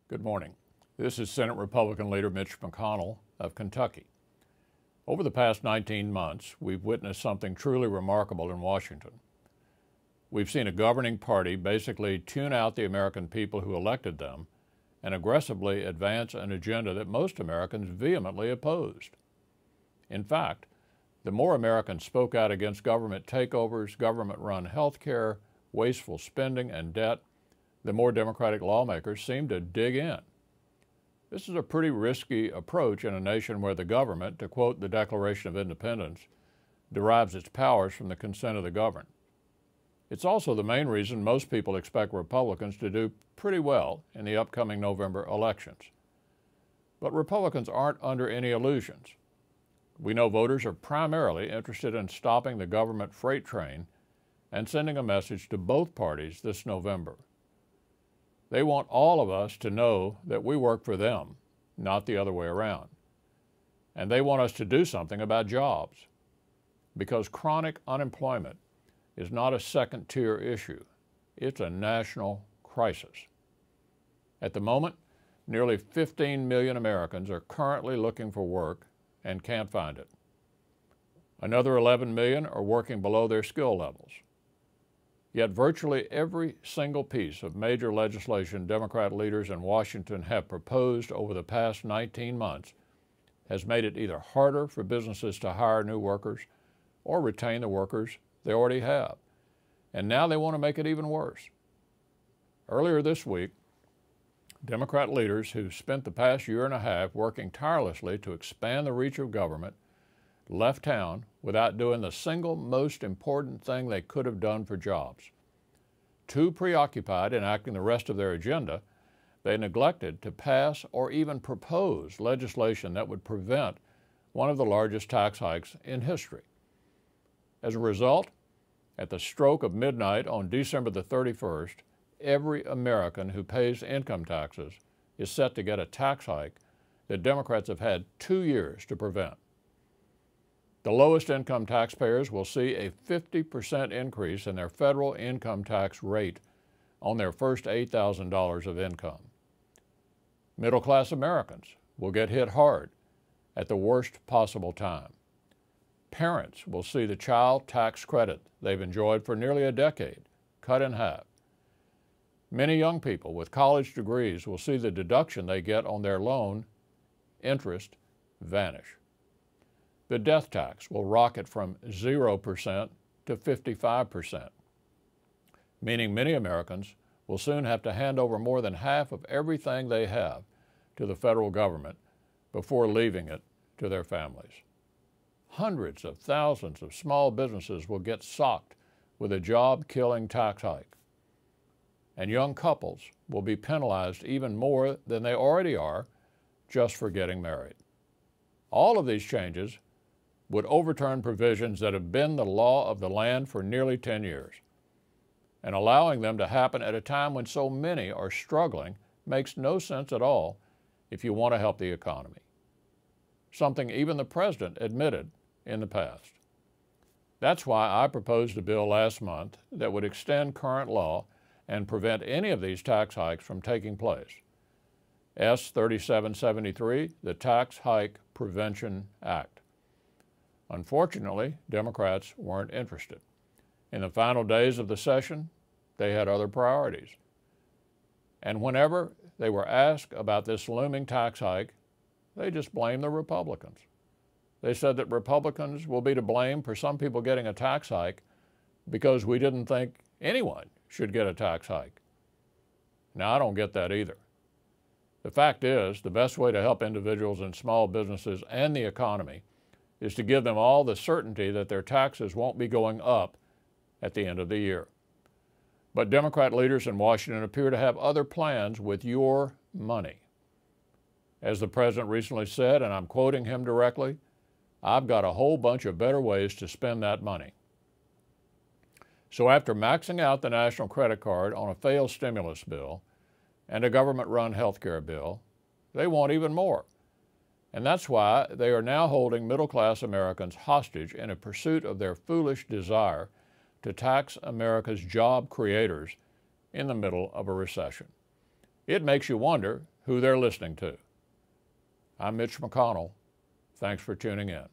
Good morning. This is Senate Republican Leader Mitch McConnell of Kentucky. Over the past 19 months, we've witnessed something truly remarkable in Washington. We've seen a governing party basically tune out the American people who elected them and aggressively advance an agenda that most Americans vehemently opposed. In fact, the more Americans spoke out against government takeovers, government-run health care, wasteful spending, and debt, the more Democratic lawmakers seem to dig in. This is a pretty risky approach in a nation where the government, to quote the Declaration of Independence, derives its powers from the consent of the governed. It's also the main reason most people expect Republicans to do pretty well in the upcoming November elections. But Republicans aren't under any illusions. We know voters are primarily interested in stopping the government freight train and sending a message to both parties this November. They want all of us to know that we work for them, not the other way around. And they want us to do something about jobs, because chronic unemployment is not a second-tier issue. It's a national crisis. At the moment, nearly 15 million Americans are currently looking for work and can't find it. Another 11 million are working below their skill levels. Yet virtually every single piece of major legislation Democrat leaders in Washington have proposed over the past 19 months has made it either harder for businesses to hire new workers or retain the workers they already have. And now they want to make it even worse. Earlier this week, Democrat leaders who spent the past year and a half working tirelessly to expand the reach of government left town without doing the single most important thing they could have done for jobs. Too preoccupied enacting the rest of their agenda, they neglected to pass or even propose legislation that would prevent one of the largest tax hikes in history. As a result, at the stroke of midnight on December the 31st, every American who pays income taxes is set to get a tax hike that Democrats have had 2 years to prevent. The lowest income taxpayers will see a 50% increase in their federal income tax rate on their first $8,000 of income. Middle-class Americans will get hit hard at the worst possible time. Parents will see the child tax credit they've enjoyed for nearly a decade cut in half. Many young people with college degrees will see the deduction they get on their loan interest vanish. The death tax will rocket from 0% to 55%, meaning many Americans will soon have to hand over more than half of everything they have to the federal government before leaving it to their families. Hundreds of thousands of small businesses will get socked with a job-killing tax hike, and young couples will be penalized even more than they already are just for getting married. All of these changes would overturn provisions that have been the law of the land for nearly 10 years. And allowing them to happen at a time when so many are struggling makes no sense at all if you want to help the economy. Something even the president admitted in the past. That's why I proposed a bill last month that would extend current law and prevent any of these tax hikes from taking place. S. 3773, the Tax Hike Prevention Act. Unfortunately, Democrats weren't interested. In the final days of the session, they had other priorities. And whenever they were asked about this looming tax hike, they just blamed the Republicans. They said that Republicans will be to blame for some people getting a tax hike because we didn't think anyone should get a tax hike. Now, I don't get that either. The fact is, the best way to help individuals and small businesses and the economy is to give them all the certainty that their taxes won't be going up at the end of the year. But Democrat leaders in Washington appear to have other plans with your money. As the president recently said, and I'm quoting him directly, "I've got a whole bunch of better ways to spend that money." So after maxing out the national credit card on a failed stimulus bill and a government-run health care bill, they want even more. And that's why they are now holding middle-class Americans hostage in a pursuit of their foolish desire to tax America's job creators in the middle of a recession. It makes you wonder who they're listening to. I'm Mitch McConnell. Thanks for tuning in.